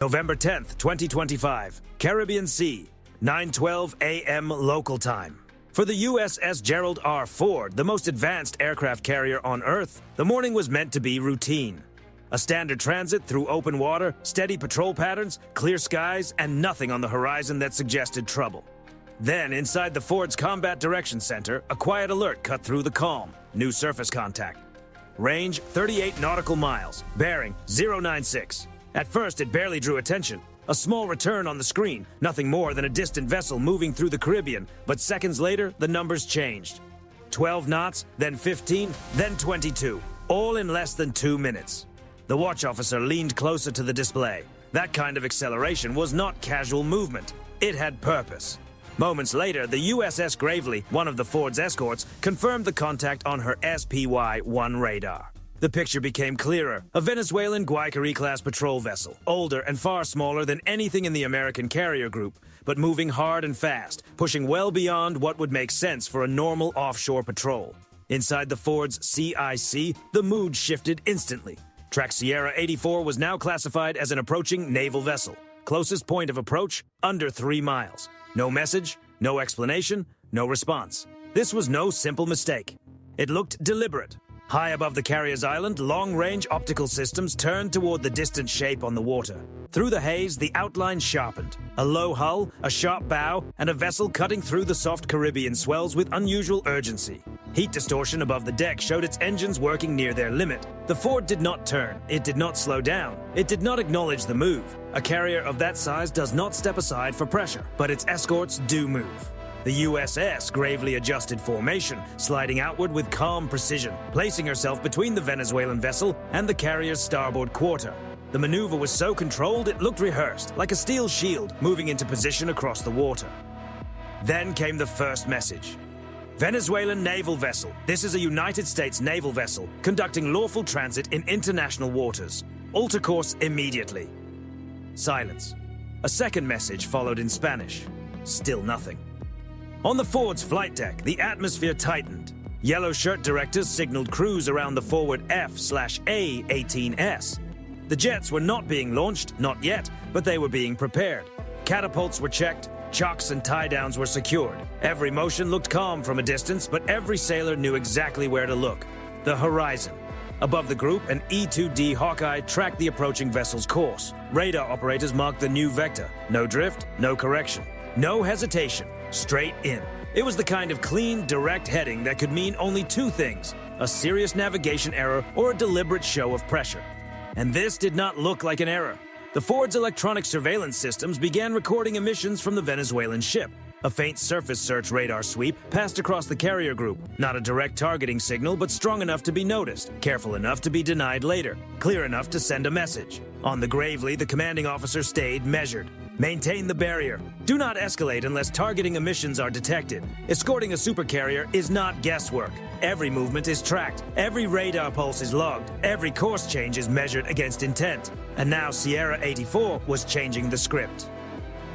November 10th, 2025, Caribbean Sea, 9:12 a.m. local time. For the USS Gerald R. Ford, the most advanced aircraft carrier on Earth, the morning was meant to be routine. A standard transit through open water, steady patrol patterns, clear skies, and nothing on the horizon that suggested trouble. Then, inside the Ford's Combat Direction Center, a quiet alert cut through the calm. New surface contact. Range 38 nautical miles, bearing 096. At first, it barely drew attention. A small return on the screen, nothing more than a distant vessel moving through the Caribbean, but seconds later, the numbers changed. 12 knots, then 15, then 22, all in less than 2 minutes. The watch officer leaned closer to the display. That kind of acceleration was not casual movement. It had purpose. Moments later, the USS Gravely, one of the Ford's escorts, confirmed the contact on her SPY-1 radar. The picture became clearer. A Venezuelan Guaycari-class patrol vessel, older and far smaller than anything in the American carrier group, but moving hard and fast, pushing well beyond what would make sense for a normal offshore patrol. Inside the Ford's CIC, the mood shifted instantly. Track Sierra 84 was now classified as an approaching naval vessel. Closest point of approach, under 3 miles. No message, no explanation, no response. This was no simple mistake. It looked deliberate. High above the carrier's island, long-range optical systems turned toward the distant shape on the water. Through the haze, the outline sharpened. A low hull, a sharp bow, and a vessel cutting through the soft Caribbean swells with unusual urgency. Heat distortion above the deck showed its engines working near their limit. The Ford did not turn. It did not slow down. It did not acknowledge the move. A carrier of that size does not step aside for pressure, but its escorts do move. The USS gravely adjusted formation, sliding outward with calm precision, placing herself between the Venezuelan vessel and the carrier's starboard quarter. The maneuver was so controlled it looked rehearsed, like a steel shield moving into position across the water. Then came the first message. Venezuelan naval vessel. This is a United States naval vessel conducting lawful transit in international waters. Alter course immediately. Silence. A second message followed in Spanish. Still nothing. On the Ford's flight deck, the atmosphere tightened. Yellow shirt directors signaled crews around the forward F/A-18S. The jets were not being launched, not yet, but they were being prepared. Catapults were checked, chocks and tie-downs were secured. Every motion looked calm from a distance, but every sailor knew exactly where to look. The horizon. Above the group, an E-2D Hawkeye tracked the approaching vessel's course. Radar operators marked the new vector. No drift, no correction. No hesitation. Straight in. It was the kind of clean, direct heading that could mean only two things: a serious navigation error or a deliberate show of pressure. And this did not look like an error. The Ford's electronic surveillance systems began recording emissions from the Venezuelan ship. A faint surface search radar sweep passed across the carrier group. Not a direct targeting signal, but strong enough to be noticed, careful enough to be denied later, clear enough to send a message. On the Gravely, the commanding officer stayed measured. Maintain the barrier. Do not escalate unless targeting emissions are detected. Escorting a supercarrier is not guesswork. Every movement is tracked. Every radar pulse is logged. Every course change is measured against intent. And now Sierra 84 was changing the script.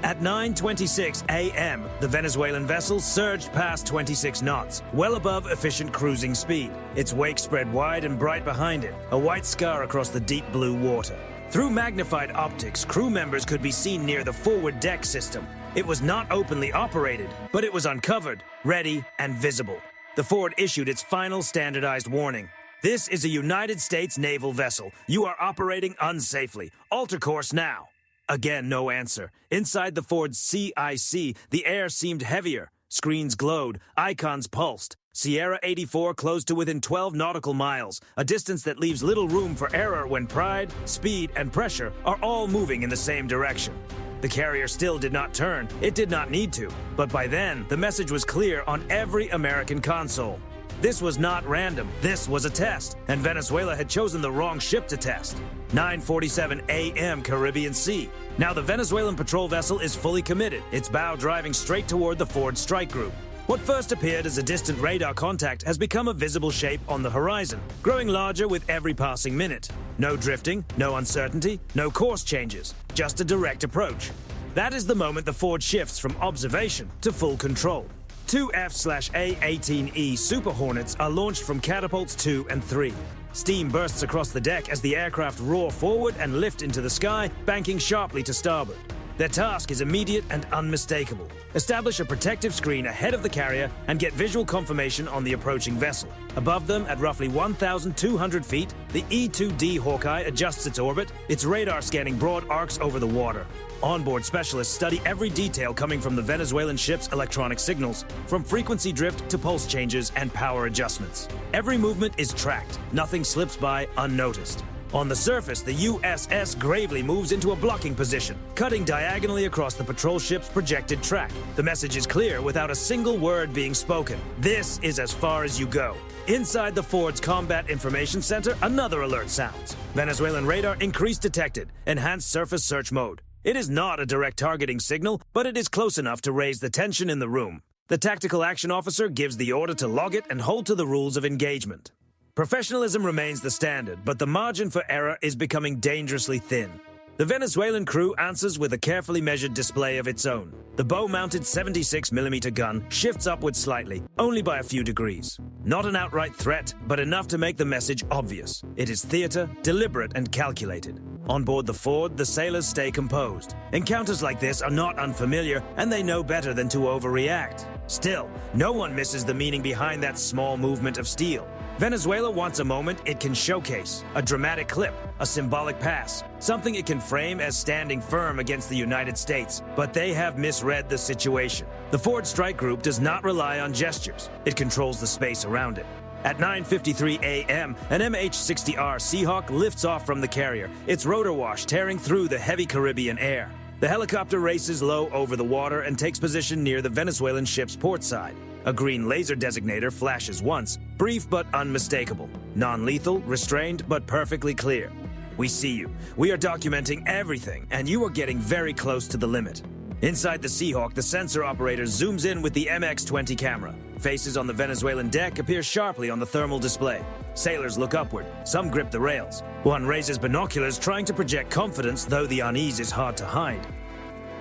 At 9:26 a.m., the Venezuelan vessel surged past 26 knots, well above efficient cruising speed. Its wake spread wide and bright behind it, a white scar across the deep blue water. Through magnified optics, crew members could be seen near the forward deck system. It was not openly operated, but it was uncovered, ready, and visible. The Ford issued its final standardized warning. This is a United States naval vessel. You are operating unsafely. Alter course now. Again, no answer. Inside the Ford's CIC, the air seemed heavier. Screens glowed, icons pulsed. Sierra 84 closed to within 12 nautical miles, a distance that leaves little room for error when pride, speed, and pressure are all moving in the same direction. The carrier still did not turn. It did not need to. But by then, the message was clear on every American console. This was not random. This was a test, and Venezuela had chosen the wrong ship to test. 9:47 a.m. Caribbean Sea. Now the Venezuelan patrol vessel is fully committed, its bow driving straight toward the Ford strike group. What first appeared as a distant radar contact has become a visible shape on the horizon, growing larger with every passing minute. No drifting, no uncertainty, no course changes, just a direct approach. That is the moment the Ford shifts from observation to full control. Two F/A-18E Super Hornets are launched from catapults 2 and 3. Steam bursts across the deck as the aircraft roar forward and lift into the sky, banking sharply to starboard. Their task is immediate and unmistakable. Establish a protective screen ahead of the carrier and get visual confirmation on the approaching vessel. Above them, at roughly 1,200 feet, the E-2D Hawkeye adjusts its orbit, its radar scanning broad arcs over the water. Onboard specialists study every detail coming from the Venezuelan ship's electronic signals, from frequency drift to pulse changes and power adjustments. Every movement is tracked. Nothing slips by unnoticed. On the surface, the USS gravely moves into a blocking position, cutting diagonally across the patrol ship's projected track. The message is clear without a single word being spoken. This is as far as you go. Inside the Ford's Combat Information Center, another alert sounds. Venezuelan radar increased detected, enhanced surface search mode. It is not a direct targeting signal, but it is close enough to raise the tension in the room. The tactical action officer gives the order to log it and hold to the rules of engagement. Professionalism remains the standard, but the margin for error is becoming dangerously thin. The Venezuelan crew answers with a carefully measured display of its own. The bow-mounted 76mm gun shifts upward slightly, only by a few degrees. Not an outright threat, but enough to make the message obvious. It is theater, deliberate and calculated. On board the Ford, the sailors stay composed. Encounters like this are not unfamiliar, and they know better than to overreact. Still, no one misses the meaning behind that small movement of steel. Venezuela wants a moment it can showcase, a dramatic clip, a symbolic pass, something it can frame as standing firm against the United States. But they have misread the situation. The Ford Strike Group does not rely on gestures. It controls the space around it. At 9:53 a.m., an MH-60R Seahawk lifts off from the carrier, its rotor wash tearing through the heavy Caribbean air. The helicopter races low over the water and takes position near the Venezuelan ship's port side. A green laser designator flashes once, brief but unmistakable. Non-lethal, restrained, but perfectly clear. We see you. We are documenting everything, and you are getting very close to the limit. Inside the Seahawk, the sensor operator zooms in with the MX-20 camera. Faces on the Venezuelan deck appear sharply on the thermal display. Sailors look upward. Some grip the rails. One raises binoculars, trying to project confidence, though the unease is hard to hide.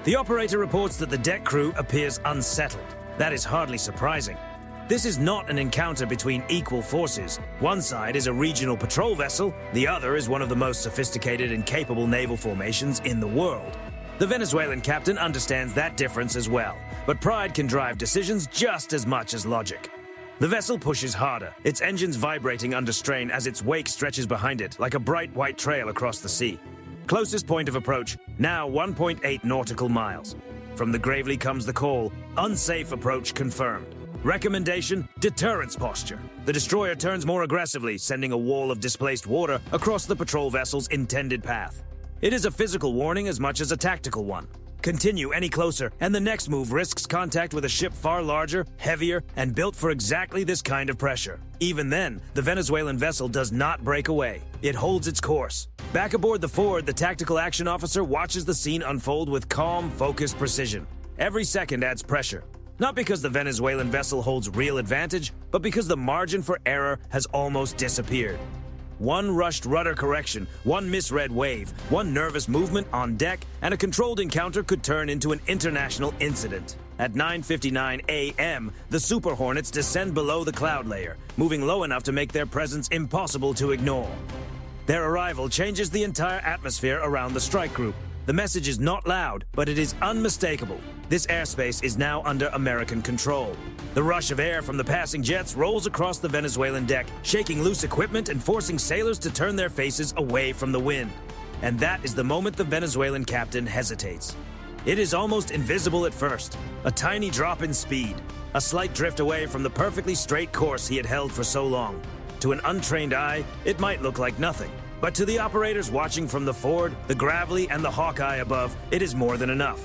The operator reports that the deck crew appears unsettled. That is hardly surprising. This is not an encounter between equal forces. One side is a regional patrol vessel, the other is one of the most sophisticated and capable naval formations in the world. The Venezuelan captain understands that difference as well, but pride can drive decisions just as much as logic. The vessel pushes harder, its engines vibrating under strain as its wake stretches behind it like a bright white trail across the sea. Closest point of approach, now 1.8 nautical miles. From the Gravely comes the call, unsafe approach confirmed. Recommendation, deterrence posture. The destroyer turns more aggressively, sending a wall of displaced water across the patrol vessel's intended path. It is a physical warning as much as a tactical one. Continue any closer, and the next move risks contact with a ship far larger, heavier, and built for exactly this kind of pressure. Even then, the Venezuelan vessel does not break away. It holds its course. Back aboard the Ford, the tactical action officer watches the scene unfold with calm, focused precision. Every second adds pressure. Not because the Venezuelan vessel holds real advantage, but because the margin for error has almost disappeared. One rushed rudder correction, one misread wave, one nervous movement on deck, and a controlled encounter could turn into an international incident. At 9:59 a.m., the Super Hornets descend below the cloud layer, moving low enough to make their presence impossible to ignore. Their arrival changes the entire atmosphere around the strike group. The message is not loud, but it is unmistakable. This airspace is now under American control. The rush of air from the passing jets rolls across the Venezuelan deck, shaking loose equipment and forcing sailors to turn their faces away from the wind. And that is the moment the Venezuelan captain hesitates. It is almost invisible at first, a tiny drop in speed, a slight drift away from the perfectly straight course he had held for so long. To an untrained eye, it might look like nothing. But to the operators watching from the Ford, the Gravely, and the Hawkeye above, it is more than enough.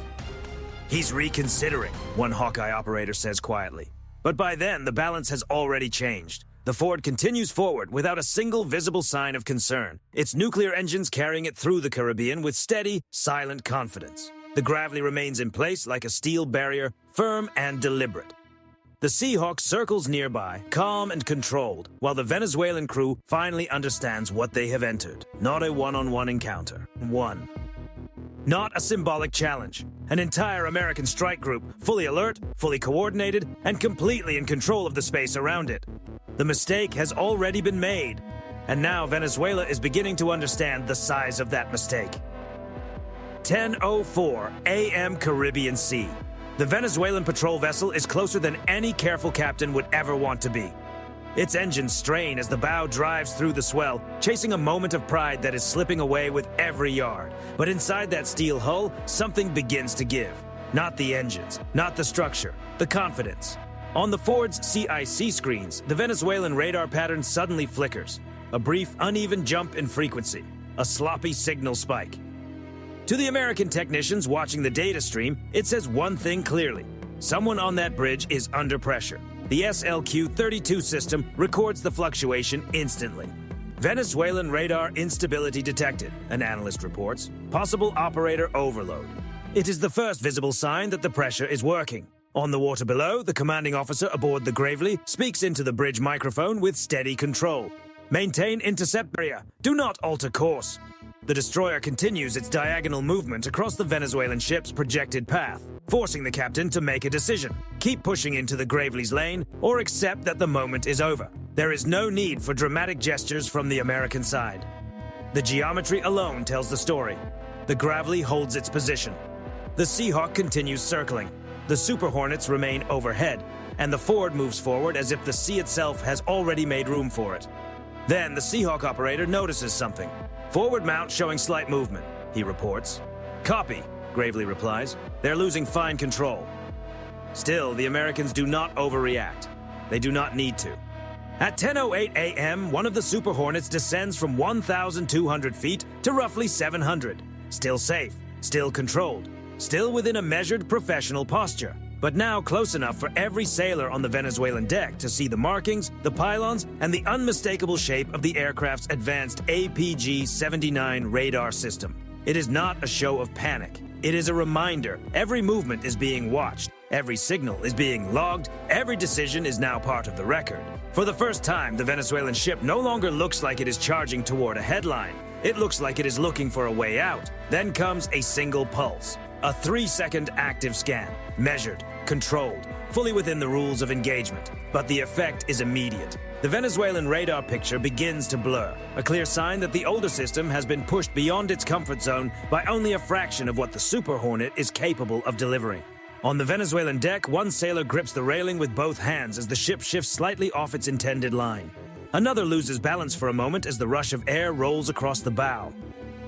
He's reconsidering, one Hawkeye operator says quietly. But by then, the balance has already changed. The Ford continues forward without a single visible sign of concern, its nuclear engines carrying it through the Caribbean with steady, silent confidence. The Gravely remains in place like a steel barrier, firm and deliberate. The Seahawk circles nearby, calm and controlled, while the Venezuelan crew finally understands what they have entered. Not a one-on-one encounter. One. Not a symbolic challenge. An entire American strike group, fully alert, fully coordinated, and completely in control of the space around it. The mistake has already been made. And now Venezuela is beginning to understand the size of that mistake. 10:04 a.m. Caribbean Sea. The Venezuelan patrol vessel is closer than any careful captain would ever want to be. Its engines strain as the bow drives through the swell, chasing a moment of pride that is slipping away with every yard. But inside that steel hull, something begins to give. Not the engines, not the structure, the confidence. On the Ford's CIC screens, the Venezuelan radar pattern suddenly flickers. A brief, uneven jump in frequency. A sloppy signal spike. To the American technicians watching the data stream, it says one thing clearly. Someone on that bridge is under pressure. The SLQ-32 system records the fluctuation instantly. Venezuelan radar instability detected, an analyst reports. Possible operator overload. It is the first visible sign that the pressure is working. On the water below, the commanding officer aboard the Gravely speaks into the bridge microphone with steady control. Maintain intercept area. Do not alter course. The destroyer continues its diagonal movement across the Venezuelan ship's projected path, forcing the captain to make a decision. Keep pushing into the Gravely's lane or accept that the moment is over. There is no need for dramatic gestures from the American side. The geometry alone tells the story. The Gravely holds its position. The Seahawk continues circling. The Super Hornets remain overhead, and the Ford moves forward as if the sea itself has already made room for it. Then the Seahawk operator notices something. Forward mount showing slight movement, he reports. Copy, Gravely replies. They're losing fine control. Still, the Americans do not overreact. They do not need to. At 10:08 a.m., one of the Super Hornets descends from 1,200 feet to roughly 700. Still safe, still controlled, still within a measured professional posture. But now close enough for every sailor on the Venezuelan deck to see the markings, the pylons, and the unmistakable shape of the aircraft's advanced APG-79 radar system. It is not a show of panic. It is a reminder. Every movement is being watched. Every signal is being logged. Every decision is now part of the record. For the first time, the Venezuelan ship no longer looks like it is charging toward a headline. It looks like it is looking for a way out. Then comes a single pulse. A 3-second active scan. Measured, controlled, fully within the rules of engagement. But the effect is immediate. The Venezuelan radar picture begins to blur, a clear sign that the older system has been pushed beyond its comfort zone by only a fraction of what the Super Hornet is capable of delivering. On the Venezuelan deck, one sailor grips the railing with both hands as the ship shifts slightly off its intended line. Another loses balance for a moment as the rush of air rolls across the bow.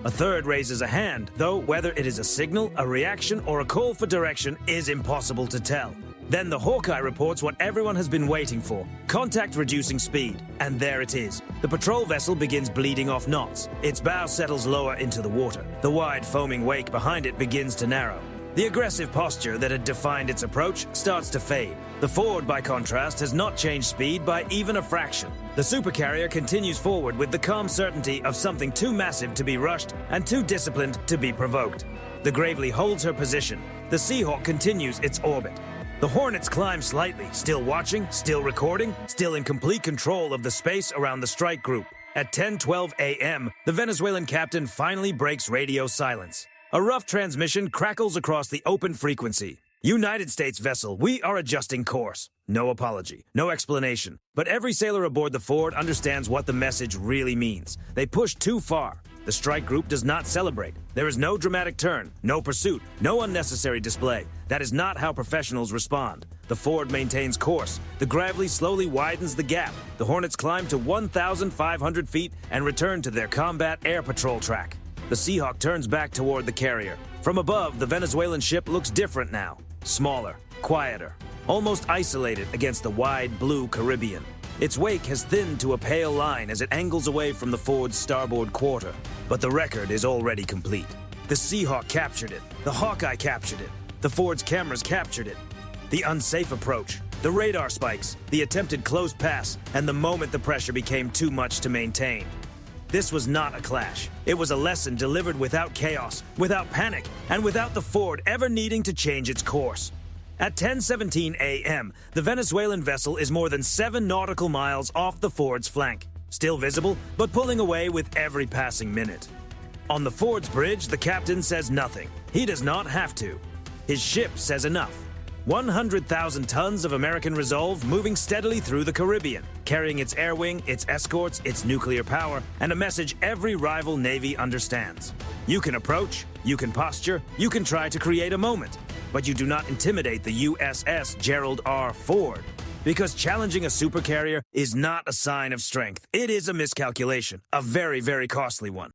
A third raises a hand, though whether it is a signal, a reaction, or a call for direction is impossible to tell. Then the Hawkeye reports what everyone has been waiting for, contact reducing speed. And there it is. The patrol vessel begins bleeding off knots. Its bow settles lower into the water. The wide foaming wake behind it begins to narrow. The aggressive posture that had defined its approach starts to fade. The Ford, by contrast, has not changed speed by even a fraction. The supercarrier continues forward with the calm certainty of something too massive to be rushed and too disciplined to be provoked. The Gravely holds her position. The Seahawk continues its orbit. The Hornets climb slightly, still watching, still recording, still in complete control of the space around the strike group. At 10:12 a.m., the Venezuelan captain finally breaks radio silence. A rough transmission crackles across the open frequency. United States vessel, we are adjusting course. No apology, no explanation. But every sailor aboard the Ford understands what the message really means. They pushed too far. The strike group does not celebrate. There is no dramatic turn, no pursuit, no unnecessary display. That is not how professionals respond. The Ford maintains course. The Gravely slowly widens the gap. The Hornets climb to 1,500 feet and return to their combat air patrol track. The Seahawk turns back toward the carrier. From above, the Venezuelan ship looks different now. Smaller, quieter, almost isolated against the wide blue Caribbean. Its wake has thinned to a pale line as it angles away from the Ford's starboard quarter. But the record is already complete. The Seahawk captured it. The Hawkeye captured it. The Ford's cameras captured it. The unsafe approach, the radar spikes, the attempted close pass, and the moment the pressure became too much to maintain. This was not a clash. It was a lesson delivered without chaos, without panic, and without the Ford ever needing to change its course. At 10:17 a.m., the Venezuelan vessel is more than 7 nautical miles off the Ford's flank. Still visible, but pulling away with every passing minute. On the Ford's bridge, the captain says nothing. He does not have to. His ship says enough. 100,000 tons of American resolve moving steadily through the Caribbean, carrying its air wing, its escorts, its nuclear power, and a message every rival navy understands. You can approach, you can posture, you can try to create a moment, but you do not intimidate the USS Gerald R. Ford. Because challenging a supercarrier is not a sign of strength. It is a miscalculation, a very, very costly one.